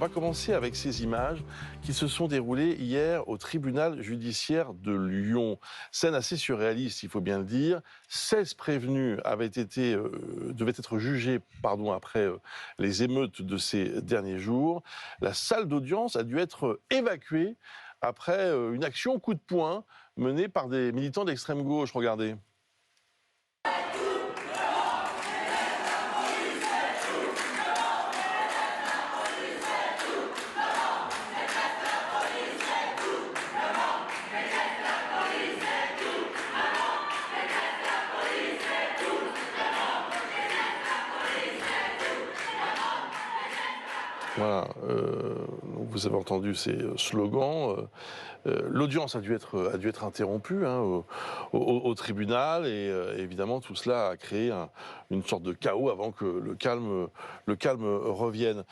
va commencer avec ces images qui se sont déroulées hier au tribunal judiciaire de Lyon. Scène assez surréaliste, il faut bien le dire. 16 prévenus devaient être jugés après les émeutes de ces derniers jours. La salle d'audience a dû être évacuée après une action coup de poing menée par des militants d'extrême gauche. Regardez. Voilà, vous avez entendu ces slogans. L'audience a dû être interrompue au tribunal et évidemment tout cela a créé une sorte de chaos avant que le calme revienne.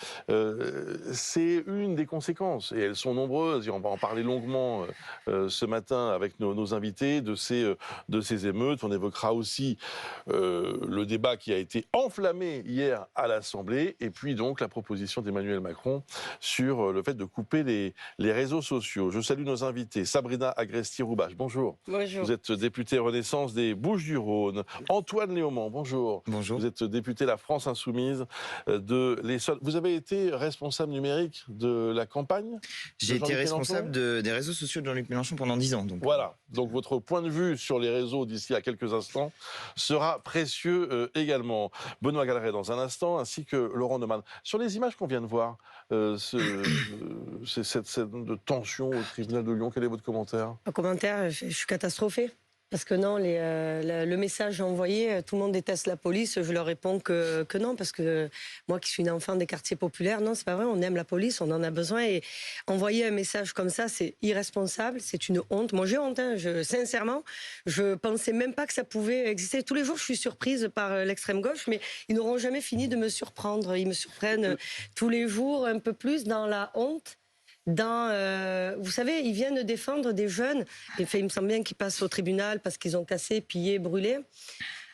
C'est une des conséquences et elles sont nombreuses et on va en parler longuement ce matin avec nos invités de ces émeutes. On évoquera aussi le débat qui a été enflammé hier à l'Assemblée et puis donc la proposition d'Emmanuel Macron sur le fait de couper les réseaux sociaux. Je salue nos invités. Sabrina Agresti-Roubache, bonjour. Bonjour. Vous êtes députée Renaissance des Bouches-du-Rhône. Antoine Léaumont, bonjour. Bonjour. Vous êtes député La France Insoumise de l'Essonne. Vous avez été responsable numérique de la campagne? J'ai été responsable des réseaux sociaux de Jean-Luc Mélenchon pendant 10 ans. Donc. Voilà. Donc votre point de vue sur les réseaux d'ici à quelques instants sera précieux également. Benoît Galeret dans un instant, ainsi que Laurent Neumann. Sur les images qu'on vient de voir, cette scène de tension au tribunal de Lyon, quel est votre commentaire? Un commentaire, je suis catastrophée. Parce que non, le message envoyé, tout le monde déteste la police, je leur réponds que non, parce que moi qui suis une enfant des quartiers populaires, non, c'est pas vrai, on aime la police, on en a besoin, et envoyer un message comme ça, c'est irresponsable, c'est une honte. Moi j'ai honte, sincèrement, je pensais même pas que ça pouvait exister. Tous les jours, je suis surprise par l'extrême gauche, mais ils n'auront jamais fini de me surprendre. Ils me surprennent tous les jours un peu plus dans la honte. Vous savez, ils viennent défendre des jeunes. Il me semble bien qu'ils passent au tribunal parce qu'ils ont cassé, pillé, brûlé.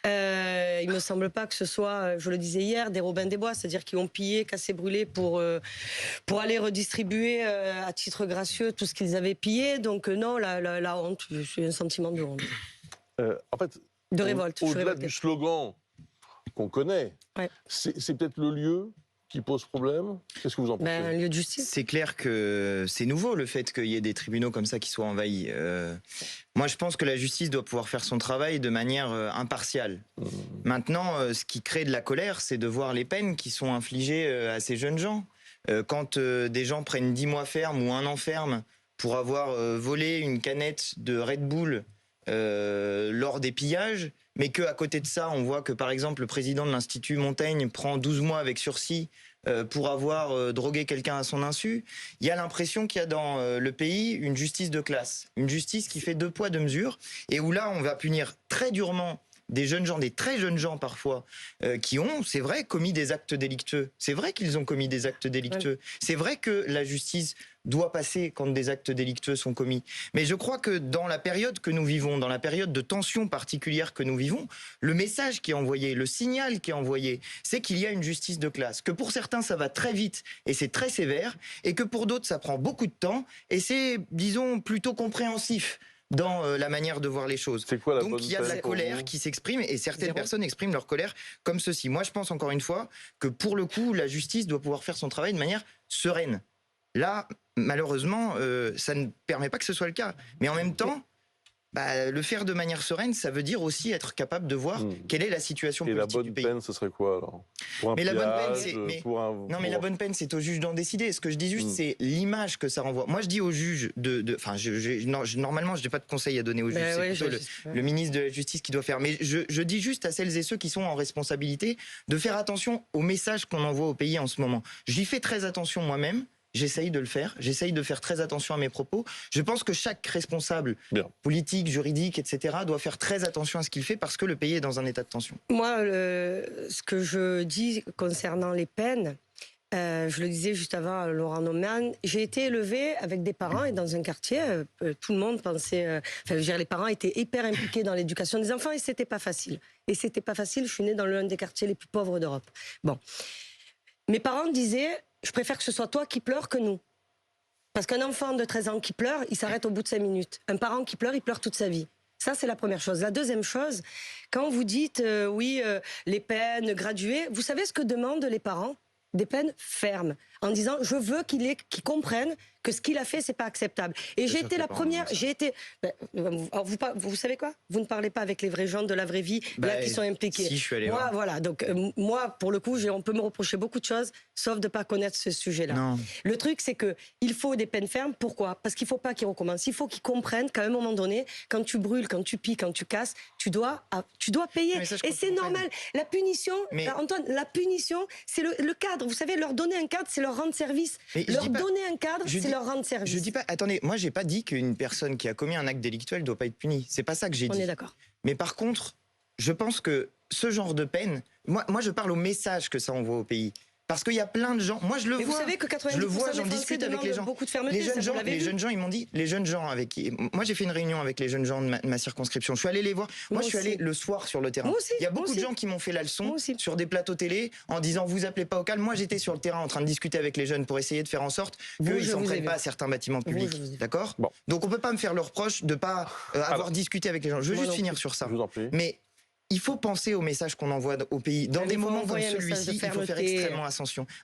Il me semble pas que ce soit, je le disais hier, des Robins des Bois, c'est-à-dire qu'ils ont pillé, cassé, brûlé pour aller redistribuer à titre gracieux tout ce qu'ils avaient pillé. Donc non, la honte, j'ai un sentiment de honte. En fait, de révolte. Au-delà du slogan qu'on connaît, ouais. C'est peut-être le lieu qui pose problème. Qu'est-ce que vous en pensez? Un lieu de justice. C'est clair que c'est nouveau le fait qu'il y ait des tribunaux comme ça qui soient envahis. Moi, je pense que la justice doit pouvoir faire son travail de manière impartiale. Maintenant, ce qui crée de la colère, c'est de voir les peines qui sont infligées à ces jeunes gens. Quand des gens prennent 10 mois ferme ou 1 an ferme pour avoir volé une canette de Red Bull lors des pillages, mais qu'à côté de ça, on voit que par exemple le président de l'Institut Montaigne prend 12 mois avec sursis pour avoir drogué quelqu'un à son insu. Il y a l'impression qu'il y a dans le pays une justice de classe, une justice qui fait 2 poids 2 mesures, et où là on va punir très durement des jeunes gens, des très jeunes gens parfois, qui ont, c'est vrai, commis des actes délictueux. C'est vrai qu'ils ont commis des actes délictueux. Ouais. C'est vrai que la justice doit passer quand des actes délictueux sont commis. Mais je crois que dans la période que nous vivons, dans la période de tension particulière que nous vivons, le message qui est envoyé, le signal qui est envoyé, c'est qu'il y a une justice de classe. Que pour certains, ça va très vite et c'est très sévère, et que pour d'autres, ça prend beaucoup de temps et c'est, disons, plutôt compréhensif dans la manière de voir les choses. C'est quoi la bonne Donc il y a de la colère qui s'exprime, et certaines personnes expriment leur colère comme ceci. Moi je pense encore une fois que pour le coup la justice doit pouvoir faire son travail de manière sereine. Là malheureusement ça ne permet pas que ce soit le cas, mais en même temps le faire de manière sereine, ça veut dire aussi être capable de voir quelle est la situation politique du pays. Et la bonne peine, ce serait quoi alors? Pour un mais pillage, la bonne peine, c'est non, mais la bonne peine, c'est au juge d'en décider. Ce que je dis juste, c'est l'image que ça renvoie. Moi, je dis au juge normalement, je n'ai pas de conseil à donner au juge. C'est plutôt le ministre de la Justice qui doit faire. Mais je dis juste à celles et ceux qui sont en responsabilité de faire attention au message qu'on envoie au pays en ce moment. J'y fais très attention moi-même. J'essaye de le faire, j'essaye de faire très attention à mes propos. Je pense que chaque responsable politique, juridique, etc. doit faire très attention à ce qu'il fait parce que le pays est dans un état de tension. Moi, ce que je dis concernant les peines, je le disais juste avant à Laurent Neumann, j'ai été élevée avec des parents et dans un quartier, tout le monde pensait... les parents étaient hyper impliqués dans l'éducation des enfants et c'était pas facile. Et c'était pas facile, je suis née dans l'un des quartiers les plus pauvres d'Europe. Bon. Mes parents disaient, je préfère que ce soit toi qui pleures que nous. Parce qu'un enfant de 13 ans qui pleure, il s'arrête au bout de 5 minutes. Un parent qui pleure, il pleure toute sa vie. Ça, c'est la première chose. La deuxième chose, quand vous dites, les peines graduées, vous savez ce que demandent les parents ? Des peines fermes, en disant je veux qu'ils comprennent que ce qu'il a fait c'est pas acceptable. Et j'ai été la première, vous savez quoi ? Vous ne parlez pas avec les vrais gens de la vraie vie là qui sont impliqués. Si, je suis allé voir. Voilà, donc moi pour le coup, on peut me reprocher beaucoup de choses, sauf de pas connaître ce sujet-là. Non. Le truc c'est que il faut des peines fermes. Pourquoi ? Parce qu'il faut pas qu'ils recommencent. Il faut qu'ils comprennent qu'à un moment donné, quand tu brûles, quand tu pilles, quand tu casses, tu dois payer. Et c'est normal. La punition, Antoine, la punition, c'est le cadre. Vous savez, leur donner un cadre, c'est leur rendre service. Donner un cadre, c'est leur rendre service. Je dis pas, attendez, moi j'ai pas dit qu'une personne qui a commis un acte délictuel doit pas être punie. C'est pas ça que j'ai dit. On est d'accord. Mais par contre, je pense que ce genre de peine, moi je parle au message que ça envoie au pays. Parce qu'il y a plein de gens, moi je le vois. Vous savez que 90% je le vois, des j'en Français discute avec les gens. beaucoup de fermeté. Les jeunes gens, ils m'ont dit, les jeunes gens avec qui, moi j'ai fait une réunion avec les jeunes gens de ma circonscription. Je suis allé les voir. Moi je suis allé le soir sur le terrain. Il y a beaucoup de gens qui m'ont fait la leçon sur des plateaux télé en disant vous appelez pas au calme. Moi j'étais sur le terrain en train de discuter avec les jeunes pour essayer de faire en sorte qu'ils s'entraînent pas à certains bâtiments publics. D'accord ? Donc on peut pas me faire le reproche de pas avoir discuté avec les gens. Je veux juste finir sur ça. Je vous en prie. Mais il faut penser au message qu'on envoie au pays. Dans des moments comme celui-ci, il faut faire extrêmement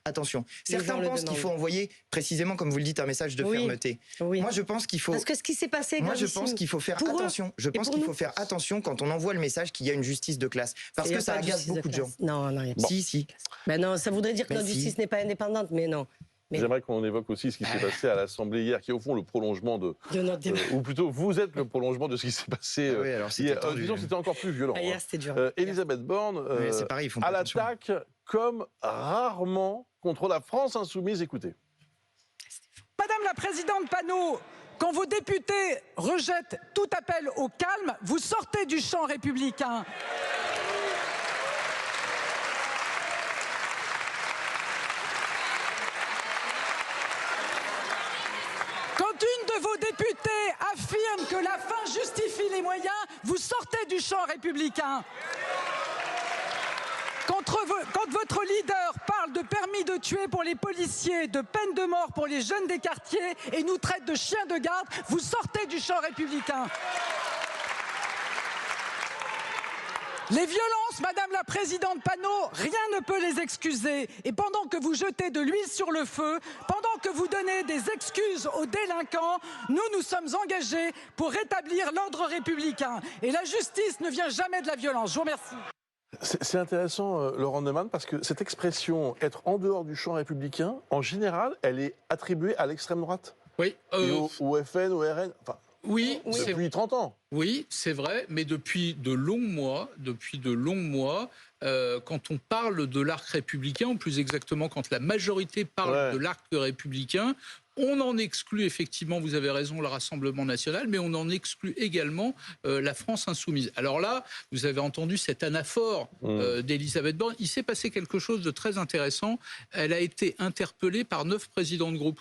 attention. Certains pensent qu'il faut envoyer, précisément comme vous le dites, un message de fermeté. Moi, je pense qu'il faut... Parce que ce qui s'est passé... Moi, je pense qu'il faut faire attention. Je pense qu'il faut faire attention quand on envoie le message qu'il y a une justice de classe. Parce que ça agace beaucoup de gens. Non, il n'y a pas. Si. Ben non, ça voudrait dire que notre justice n'est pas indépendante, mais non. J'aimerais qu'on évoque aussi ce qui s'est passé à l'Assemblée hier, qui est au fond le prolongement de notre débat. Ou plutôt, vous êtes le prolongement de ce qui s'est passé oui, alors hier. Disons, c'était encore plus violent. Hier, c'était dur. Elisabeth Borne, c'est pareil, ils font pas à l'attaque comme rarement contre la France insoumise. Écoutez. Madame la Présidente Panot, quand vos députés rejettent tout appel au calme, vous sortez du champ républicain. Quand une de vos députées affirme que la fin justifie les moyens, vous sortez du champ républicain. Quand votre leader parle de permis de tuer pour les policiers, de peine de mort pour les jeunes des quartiers et nous traite de chiens de garde, vous sortez du champ républicain. Les violences, Madame la Présidente Panot, rien ne peut les excuser. Et pendant que vous jetez de l'huile sur le feu, pendant que vous donnez des excuses aux délinquants, nous sommes engagés pour rétablir l'ordre républicain. Et la justice ne vient jamais de la violence. Je vous remercie. C'est intéressant, Laurent Neumann, parce que cette expression, être en dehors du champ républicain, en général, elle est attribuée à l'extrême droite. Oui. Au FN, au RN, enfin... Oui, depuis 30 ans. Oui, c'est vrai, mais depuis de longs mois, quand on parle de l'arc républicain, ou plus exactement quand la majorité parle de l'arc républicain, on en exclut effectivement, vous avez raison, le Rassemblement national, mais on en exclut également la France insoumise. Alors là, vous avez entendu cette anaphore d'Elisabeth Borne. Il s'est passé quelque chose de très intéressant. Elle a été interpellée par 9 présidents de groupe.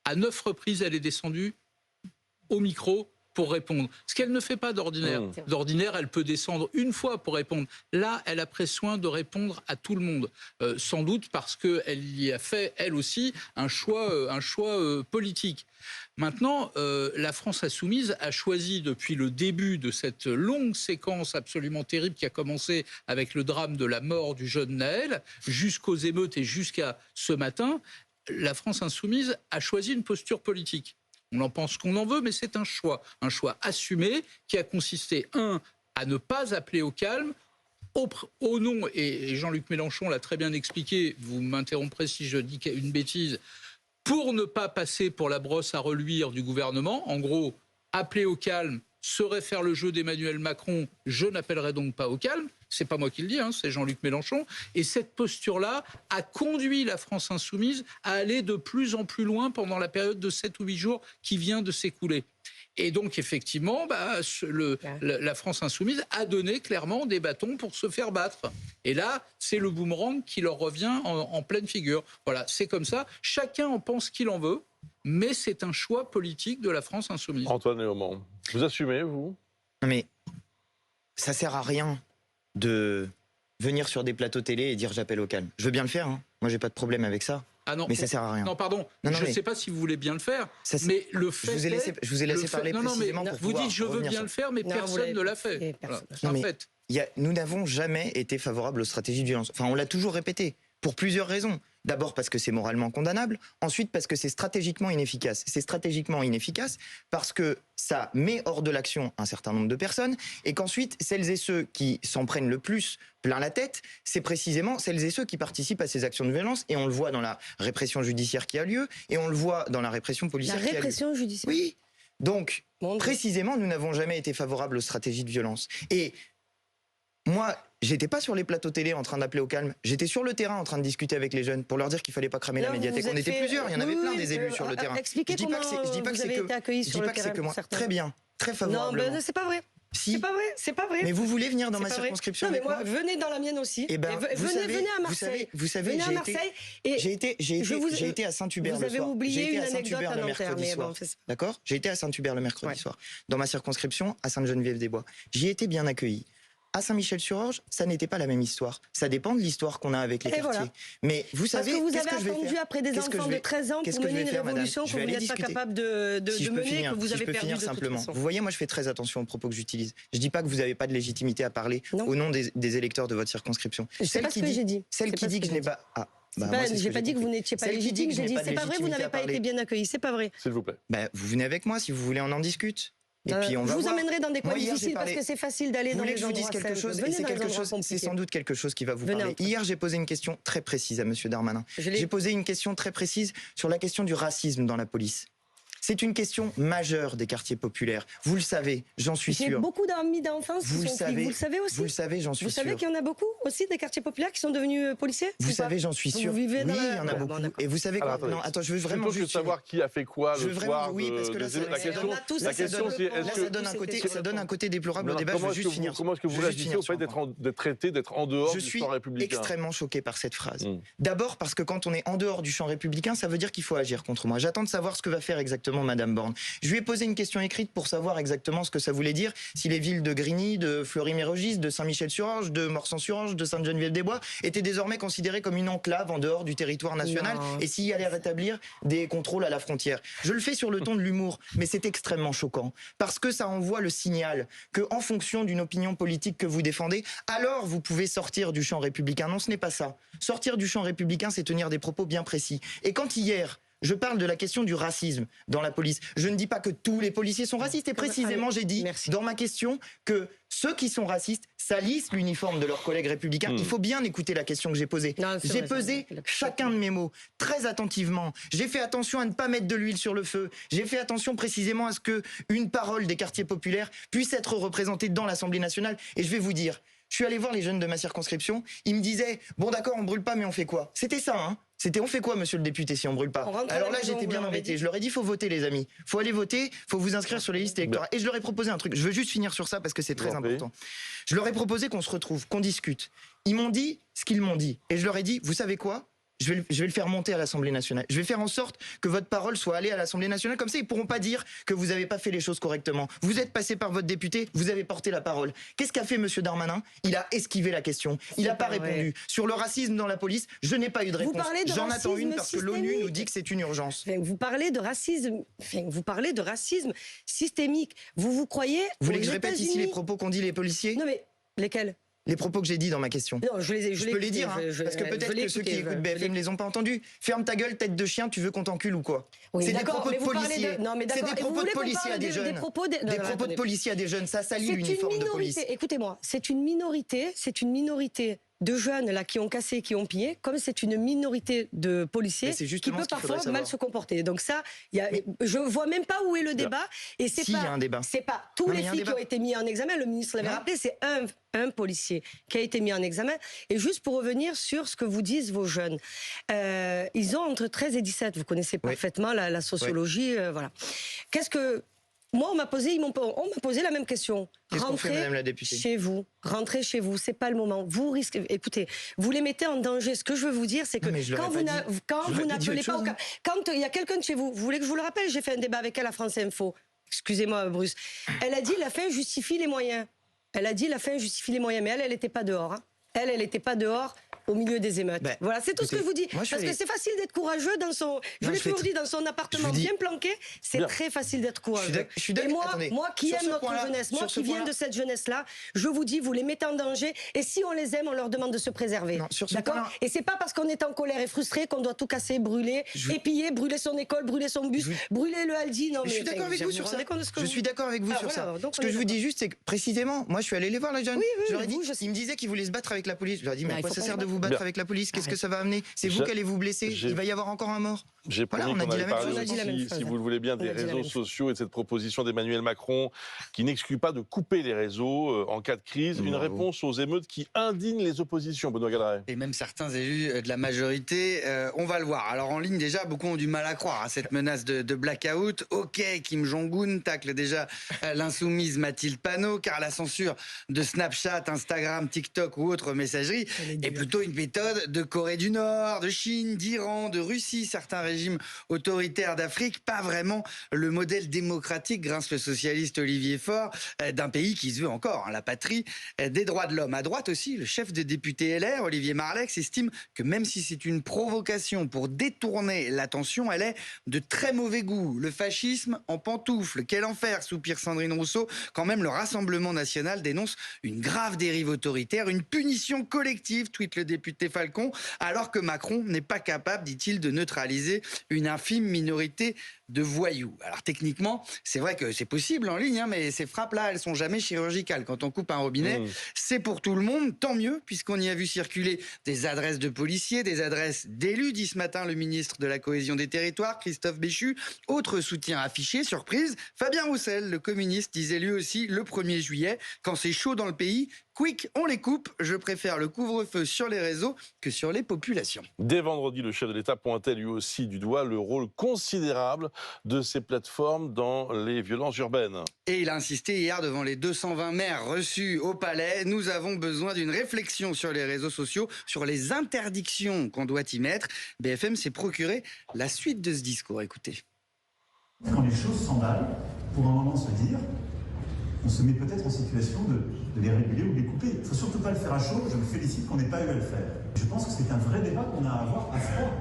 À 9 reprises, elle est descendue au micro pour répondre. Ce qu'elle ne fait pas d'ordinaire. D'ordinaire, elle peut descendre une fois pour répondre. Là, elle a pris soin de répondre à tout le monde. Sans doute parce qu'elle y a fait, elle aussi, un choix politique. Maintenant, la France insoumise a choisi depuis le début de cette longue séquence absolument terrible qui a commencé avec le drame de la mort du jeune Naël, jusqu'aux émeutes et jusqu'à ce matin, la France insoumise a choisi une posture politique. On en pense qu'on en veut, mais c'est un choix assumé qui a consisté, à ne pas appeler au calme, au nom, et Jean-Luc Mélenchon l'a très bien expliqué, vous m'interromprez si je dis une bêtise, pour ne pas passer pour la brosse à reluire du gouvernement, en gros, appeler au calme serait faire le jeu d'Emmanuel Macron, je n'appellerai donc pas au calme. C'est pas moi qui le dis, c'est Jean-Luc Mélenchon. Et cette posture-là a conduit la France insoumise à aller de plus en plus loin pendant la période de 7 ou 8 jours qui vient de s'écouler. Et donc, effectivement, la France insoumise a donné clairement des bâtons pour se faire battre. Et là, c'est le boomerang qui leur revient en pleine figure. Voilà, c'est comme ça. Chacun en pense qu'il en veut, mais c'est un choix politique de la France insoumise. Antoine Léaumont, vous assumez, vous ? Mais ça sert à rien de venir sur des plateaux télé et dire j'appelle au calme. Je veux bien le faire, Moi, j'ai pas de problème avec ça. Ah non, mais ça sert à rien. Non, pardon. Non, je ne mais sais pas si vous voulez bien le faire, ça, mais le fait je vous ai laissé parler précisément pour vous pouvoir dites je veux revenir bien sur- le faire, mais Non, personne ne l'a fait. personne. Voilà, c'est un fait. Nous n'avons jamais été favorables aux stratégies de violence. Enfin, on l'a toujours répété, pour plusieurs raisons. D'abord parce que c'est moralement condamnable, ensuite parce que c'est stratégiquement inefficace. C'est stratégiquement inefficace parce que ça met hors de l'action un certain nombre de personnes et qu'ensuite, celles et ceux qui s'en prennent le plus plein la tête, c'est précisément celles et ceux qui participent à ces actions de violence et on le voit dans la répression judiciaire qui a lieu et on le voit dans la répression La policière qui a lieu. répression judiciaire. Oui, donc Mon Dieu. précisément, nous n'avons jamais été favorables aux stratégies de violence. Et moi, j'étais pas sur les plateaux télé en train d'appeler au calme. J'étais sur le terrain en train de discuter avec les jeunes pour leur dire qu'il fallait pas cramer la Là, vous médiathèque. vous On êtes était fait- plusieurs, il y en avait Oui, plein oui, des élus sur le terrain. Expliquez Je dis pas que comment c'est- je dis pas vous que c'est avez que- été accueillis Je sur dis le pas que c'est terrain. que moi. certains. Très bien, très Non, favorablement. ben, c'est pas vrai. Si. C'est pas vrai. C'est pas vrai. Mais vous voulez venir dans C'est ma pas vrai. circonscription Non, mais avec moi, moi venez dans la mienne aussi. Eh ben, Et vous venez, savez- venez à vous Marseille. savez, Venez à Marseille. Et j'ai été à Saint-Hubert vous le avez soir. oublié J'ai été une à anecdote Saint-Hubert à le Nanterre, mercredi mais soir. bon, c'est ça. D'accord ? J'ai été à Saint-Hubert le mercredi Ouais. soir. Dans ma circonscription, à Sainte-Geneviève-des-Bois. J'y ai été bien accueilli. À Saint-Michel-sur-Orge, ça n'était pas la même histoire. Ça dépend de l'histoire qu'on a avec les Et quartiers. voilà. Mais vous Parce savez, que vous qu'est-ce avez que je vais attendu faire après des Qu'est-ce que enfants je vais- de 13 ans qu'est-ce pour que je mener vais une faire, madame révolution Je que vais vous aller n'êtes pas discuter. capable de Si je peux mener, finir, que vous si avez je peux perdu finir de toute simplement. façon. Vous voyez, moi je fais très attention aux propos que j'utilise. Je dis pas que vous n'avez pas de légitimité à parler Non. au nom des électeurs de votre circonscription. Je sais pas ce que j'ai dit. Celle C'est qui pas dit ce que je j'ai n'ai dit. pas... Ah, C'est bah, pas- moi, c'est ce J'ai que pas dit que vous compris. n'étiez pas Celle qui dit légitime. que je J'ai n'ai dit pas de c'est pas vrai, vous légitimité n'avez à pas été parler. bien accueilli. C'est pas vrai. S'il vous plaît. Bah, vous venez avec moi si vous voulez, on en discute. Et puis on Je va vous voir. emmènerai dans des coins Moi, hier, j'ai difficiles parce parlé- que c'est facile d'aller Vous dans voulez les que je vous dise endroits quelque simples. chose et Venez c'est dans les quelque endroits chose, c'est compliqués. sans doute quelque chose qui va vous Venez parler. entre. Hier, j'ai posé une question très précise à Monsieur Darmanin. Je l'ai- J'ai posé une question très précise sur la question du racisme dans la police. C'est une question majeure des quartiers populaires. Vous le savez, j'en suis J'ai sûr. beaucoup d'amis d'enfance qui Vous le sont savez. flics. Vous le savez aussi. Vous le savez, j'en suis Vous savez sûr. qu'il y en a beaucoup aussi des quartiers populaires qui sont devenus policiers. Vous ou pas savez, j'en suis Vous sûr. vivez dans oui, la- il y en a Bon, beaucoup. d'accord. Et vous savez quoi Alors, attendez. Non, attends, je veux vraiment Plutôt que de juste savoir qui a fait quoi Je le veux vraiment- soir oui, parce que là, ça- la ça- question, on a tous la assez question de c'est le est-ce Là, que ça donne un côté, c'était- ça donne un côté déplorable au débat. Je comment veux est-ce juste que finir. vous, comment est-ce que vous Je veux juste réagissez finir au fait sur un point. d'être traité, d'être en dehors Je du suis champ républicain? extrêmement choqué par cette phrase. Mm. D'abord parce que quand on est en dehors du champ républicain, ça veut dire qu'il faut agir contre moi. J'attends de savoir ce que va faire exactement Madame Borne. Je lui ai posé une question écrite pour savoir exactement ce que ça voulait dire si les villes de Grigny, de Fleury-Mérogis, de Saint-Michel-sur-Orge, de Morsan-sur-Orge, de Sainte-Geneviève-des-Bois étaient désormais considérées comme une enclave en dehors du territoire national Non. et s'il y allait rétablir des contrôles à la frontière. Je le fais sur le ton de l'humour, mais c'est extrêmement choquant parce que ça envoie le signal que, en fonction d'une opinion politique que vous défendez, alors vous pouvez sortir du champ républicain. Non, ce n'est pas ça. Sortir du champ républicain, c'est tenir des propos bien précis. Et quand hier, je parle de la question du racisme dans la police, je ne dis pas que tous les policiers sont racistes. Et précisément, j'ai dit Merci. dans ma question que ceux qui sont racistes salissent l'uniforme de leurs collègues républicains. Il faut bien écouter la question que j'ai posée. Non, c'est J'ai vrai, pesé c'est vrai. chacun de mes mots très attentivement. J'ai fait attention à ne pas mettre de l'huile sur le feu. J'ai fait attention précisément à ce que une parole des quartiers populaires puisse être représentée dans l'Assemblée nationale. Et je vais vous dire, je suis allé voir les jeunes de ma circonscription. Ils me disaient, bon d'accord, on brûle pas, mais on fait quoi? C'était ça, hein? C'était on fait quoi, monsieur le député, si on brûle pas? On rentre à Alors la là, maison, j'étais vous bien leur avez embêté. dit. Je leur ai dit, faut voter, les amis. Faut aller voter, faut vous inscrire sur les listes électorales. Et je leur ai proposé un truc. Je veux juste finir sur ça parce que c'est très vous en prie. important. Je leur ai proposé qu'on se retrouve, qu'on discute. Ils m'ont dit ce qu'ils m'ont dit. Et je leur ai dit, vous savez quoi? Je vais le faire monter à l'Assemblée nationale. Je vais faire en sorte que votre parole soit allée à l'Assemblée nationale. Comme ça, ils ne pourront pas dire que vous n'avez pas fait les choses correctement. Vous êtes passé par votre député, vous avez porté la parole. Qu'est-ce qu'a fait M. Darmanin? Il a esquivé la question. Il n'a pas pas vrai. répondu. Sur le racisme dans la police, je n'ai pas eu de Vous réponse. parlez de J'en attends une racisme parce que l'ONU systémique. nous dit que c'est une urgence. Enfin, vous parlez de racisme. Enfin, vous parlez de racisme systémique. Vous croyez Vous voulez aux que je répète ici les États-Unis propos qu'ont dit les policiers? Non mais lesquels? Les propos que j'ai dit dans ma question. Non, je Je peux les dire, hein, parce que peut-être que ceux qui écoutent BFM les ont pas entendus. Ferme ta gueule, tête de chien, tu veux qu'on t'encule ou quoi? Oui, C'est des d'accord, propos de mais vous parlez policiers. de- non, mais C'est d'accord, des et vous propos de voulez qu'on policiers parle à des des jeunes. propos de- non, Des non, propos de attendez. policiers à des jeunes, ça salit C'est une l'uniforme de police. minorité. Écoutez-moi, c'est une minorité de jeunes là qui ont cassé, qui ont pillé, comme c'est une minorité de policiers Mais c'est qui justement peut ce qu'il faudrait parfois mal savoir. se comporter. Donc ça, je vois même pas où est le débat. Et c'est Si, il y pas, a un débat. c'est pas tous Non, mais les il y a un flics qui débat. ont été mis en examen. Le ministre l'avait Non. rappelé, c'est un policier qui a été mis en examen. Et juste pour revenir sur ce que vous disent vos jeunes, ils ont entre 13 et 17. Vous connaissez Oui. parfaitement la sociologie, voilà. Qu'est-ce que moi, on m'a posé la même question. Qu'est-ce qu'on fait, Rentrez madame la députée? chez vous, rentrez chez vous, c'est pas le moment. Vous risquez, écoutez, vous les mettez en danger. Ce que je veux vous dire, c'est que Non, mais je l'aurais quand pas vous, dit. quand Je vous l'aurais dit n'appelez autre pas, chose, hein. quand il y a quelqu'un de chez vous, vous voulez que je vous le rappelle, j'ai fait un débat avec elle à France Info. Excusez-moi, Bruce. Elle a dit la fin justifie les moyens. Elle a dit la fin justifie les moyens, mais elle n'était pas dehors. Hein. Elle n'était pas dehors. au milieu des émeutes. Ben, Voilà, c'est tout ce que je vous dis. moi, je Parce suis que c'est facile d'être courageux dans son... Je l'ai toujours dit, dans son appartement bien planqué, c'est très facile d'être courageux. Je suis Et d'accord. moi, Attendez, moi qui sur aime ce notre point-là, jeunesse, moi sur ce qui viens point-là- de cette jeunesse-là, je vous dis, vous les mettez en danger. Et si on les aime, on leur demande de se préserver. Non, sur ce D'accord? point-là- Et c'est pas parce qu'on est en colère et frustré qu'on doit tout casser, brûler, épiller, brûler son école, brûler son bus, brûler le Aldi. Non, Je suis d'accord avec vous sur ça. Je suis d'accord avec vous sur ça. Ce que je vous dis juste, c'est que précisément, moi je suis allé les voir les jeunes. Oui, Je leur ai dit, vous, je sais. ils me disaient qu'ils voulaient se battre avec la police. Je leur ai dit, mais à il quoi faut ça pas sert se de vous battre. battre avec la police? Qu'est-ce que ça va amener? C'est vous qui allez vous blesser. Il va y avoir encore un mort. J'ai Voilà, promis on a qu'on dit allait la même parler chose. On a dit la même aussi, chose. si vous le voulez bien, des On a dit la réseaux même chose. sociaux et de cette proposition d'Emmanuel Macron qui n'exclut pas de couper les réseaux en cas de crise. Une réponse aux émeutes qui indignent les oppositions, Benoît Galeret. Et même certains élus de la majorité, on va le voir. Alors en ligne, déjà, beaucoup ont du mal à croire à cette menace de blackout. Ok, Kim Jong-un tacle déjà l'insoumise Mathilde Panot, car la censure de Snapchat, Instagram, TikTok ou autres messageries est plutôt une méthode de Corée du Nord, de Chine, d'Iran, de Russie, certains régimes autoritaires d'Afrique, pas vraiment le modèle démocratique, grince le socialiste Olivier Faure, d'un pays qui se veut encore la patrie des droits de l'homme. À droite aussi, le chef de député LR, Olivier Marleix, estime que même si c'est une provocation pour détourner l'attention, elle est de très mauvais goût. Le fascisme en pantoufle, quel enfer, soupire Sandrine Rousseau, quand même le Rassemblement national dénonce une grave dérive autoritaire, une punition collective, tweet le député Falcon, alors que Macron n'est pas capable, dit-il, de neutraliser une infime minorité de voyous. Alors techniquement, c'est vrai que c'est possible en ligne, mais ces frappes-là, elles sont jamais chirurgicales. Quand on coupe un robinet, c'est pour tout le monde, tant mieux, puisqu'on y a vu circuler des adresses de policiers, des adresses d'élus, dit ce matin le ministre de la Cohésion des Territoires, Christophe Béchu. Autre soutien affiché, surprise, Fabien Roussel, le communiste, disait lui aussi le 1er juillet, quand c'est chaud dans le pays, quick, on les coupe, je préfère le couvre-feu sur les réseaux que sur les populations. Dès vendredi, le chef de l'État pointait lui aussi du doigt le rôle considérable de ces plateformes dans les violences urbaines. Et il a insisté hier devant les 220 maires reçus au Palais. Nous avons besoin d'une réflexion sur les réseaux sociaux, sur les interdictions qu'on doit y mettre. BFM s'est procuré la suite de ce discours. Écoutez. Quand les choses s'emballent, pour un moment se dire, on se met peut-être en situation de les réguler ou de les couper. Il ne faut surtout pas le faire à chaud. Je me félicite qu'on n'ait pas eu à le faire. Je pense que c'est un vrai débat qu'on a à avoir à froid.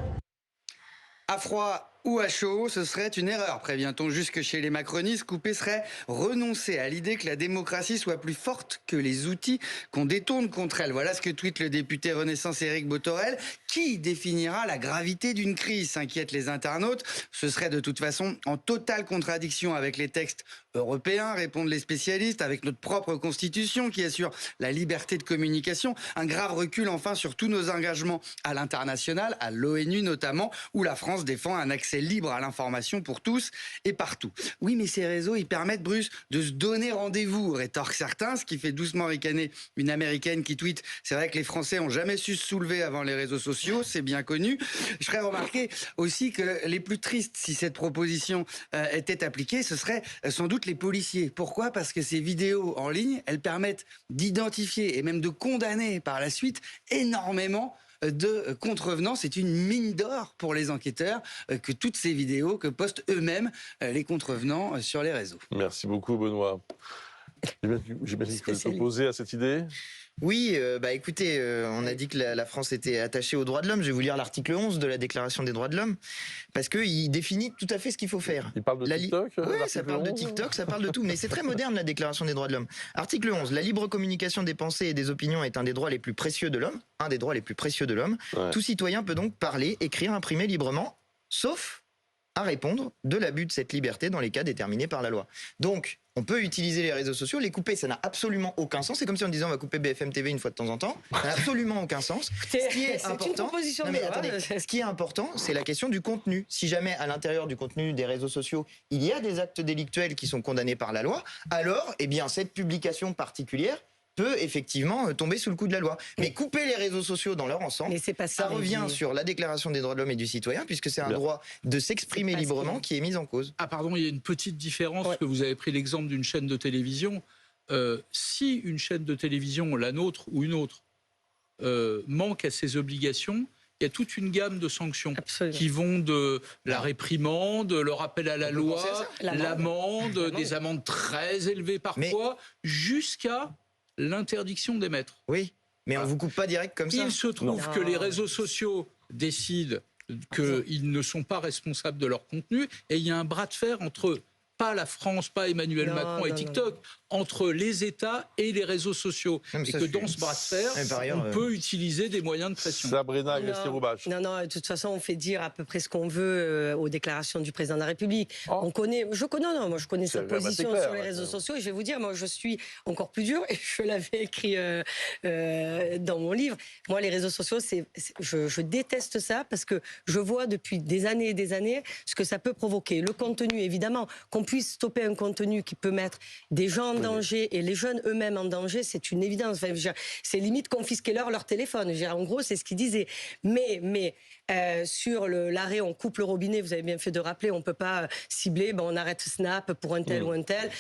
À froid ou à chaud, ce serait une erreur, prévient-on jusque chez les macronistes. Couper serait renoncer à l'idée que la démocratie soit plus forte que les outils qu'on détourne contre elle. Voilà ce que tweet le député Renaissance Éric Botorel. Qui définira la gravité d'une crise, s'inquiètent les internautes. Ce serait de toute façon en totale contradiction avec les textes européens, répondent les spécialistes, avec notre propre constitution qui assure la liberté de communication. Un grave recul enfin sur tous nos engagements à l'international, à l'ONU notamment, où la France défend un accès libre à l'information pour tous et partout. Oui, mais ces réseaux, ils permettent, Bruce, de se donner rendez-vous, rétorquent certains, ce qui fait doucement ricaner une Américaine qui tweet « C'est vrai que les Français ont jamais su se soulever avant les réseaux sociaux, c'est bien connu ». Je ferais remarquer aussi que les plus tristes, si cette proposition était appliquée, ce serait sans doute les policiers. Pourquoi ? Parce que ces vidéos en ligne, elles permettent d'identifier et même de condamner par la suite énormément de contrevenants. C'est une mine d'or pour les enquêteurs que toutes ces vidéos que postent eux-mêmes les contrevenants sur les réseaux. Merci beaucoup, Benoît. J'imagine que vous êtes opposé à cette idée. Oui, écoutez, on a dit que la France était attachée aux droits de l'homme. Je vais vous lire l'article 11 de la Déclaration des droits de l'homme, parce qu'il définit tout à fait ce qu'il faut faire. Il parle de TikTok. Oui, ça parle de TikTok, ça parle de tout, mais c'est très moderne la Déclaration des droits de l'homme. Article 11, la libre communication des pensées et des opinions est un des droits les plus précieux de l'homme. Un des droits les plus précieux de l'homme. Ouais. Tout citoyen peut donc parler, écrire, imprimer librement, sauf à répondre de l'abus de cette liberté dans les cas déterminés par la loi. Donc, on peut utiliser les réseaux sociaux, les couper, ça n'a absolument aucun sens. C'est comme si on disait on va couper BFM TV une fois de temps en temps. Ça n'a absolument aucun sens. Ce qui est important, ce qui est important, c'est la question du contenu. Si jamais à l'intérieur du contenu des réseaux sociaux, il y a des actes délictuels qui sont condamnés par la loi, alors, eh bien, cette publication particulière peut effectivement tomber sous le coup de la loi. Mais couper les réseaux sociaux dans leur ensemble, ça revient sur la Déclaration des droits de l'homme et du citoyen, puisque c'est un droit de s'exprimer librement qui est mis en cause. Ah pardon, il y a une petite différence, que vous avez pris l'exemple d'une chaîne de télévision. Si une chaîne de télévision, la nôtre ou une autre, manque à ses obligations, il y a toute une gamme de sanctions qui vont de la réprimande, le rappel à la loi, l'amende, des amendes très élevées parfois, jusqu'à l'interdiction d'émettre. Oui. Mais on vous coupe pas direct comme ça. Il se trouve Non. que les réseaux sociaux décident qu'ils ne sont pas responsables de leur contenu et il y a un bras de fer entre pas la France, pas Emmanuel Non, Macron et non, TikTok, entre les États et les réseaux sociaux. Non, mais Et ça, que je dans suis- ce bras de fer, Mais par ailleurs, on peut utiliser des moyens de pression. Sabrina Agresti-Roubache. Non, de toute façon, on fait dire à peu près ce qu'on veut aux déclarations du président de la République. Oh. Moi, je connais C'est sa quand même assez position clair, sur les ouais. réseaux sociaux et je vais vous dire, moi, je suis encore plus dur et je l'avais écrit dans mon livre. Moi, les réseaux sociaux, je déteste ça parce que je vois depuis des années et des années ce que ça peut provoquer. Le contenu, évidemment, qu'on puisse stopper un contenu qui peut mettre des gens en danger et les jeunes eux-mêmes en danger, c'est une évidence. Enfin, je veux dire, c'est limite confisquer leur téléphone. Je veux dire, en gros, c'est ce qu'il disait. Mais sur l'arrêt, on coupe le robinet, vous avez bien fait de rappeler, on ne peut pas cibler, on arrête Snap pour un tel ou un tel.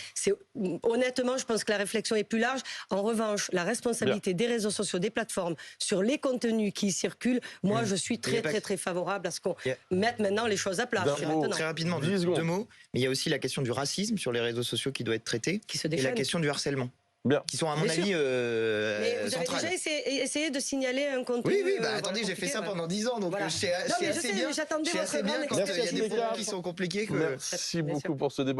Honnêtement, je pense que la réflexion est plus large. En revanche, la responsabilité des réseaux sociaux, des plateformes, sur les contenus qui y circulent, moi, je suis très, très, très favorable à ce qu'on mette maintenant les choses à plat. D'un je mot, dirais maintenant. Très rapidement, 10 secondes. deux mots. Mais il y a aussi la question du racisme sur les réseaux sociaux qui doit être traitée. Qui se Et la déchaînent. question du harcèlement. Bien. Qui sont, à mon Bien sûr. avis, Mais vous avez centrales. déjà essayé de signaler un contenu. Oui, attendez, j'ai fait ça pendant 10 ans, donc Voilà. je sais Non, mais je assez sais, bien. mais j'attendais Je sais votre assez bien grande quand il y a explication. des propos qui sont compliqués. Merci Bien sûr. beaucoup pour ce débat.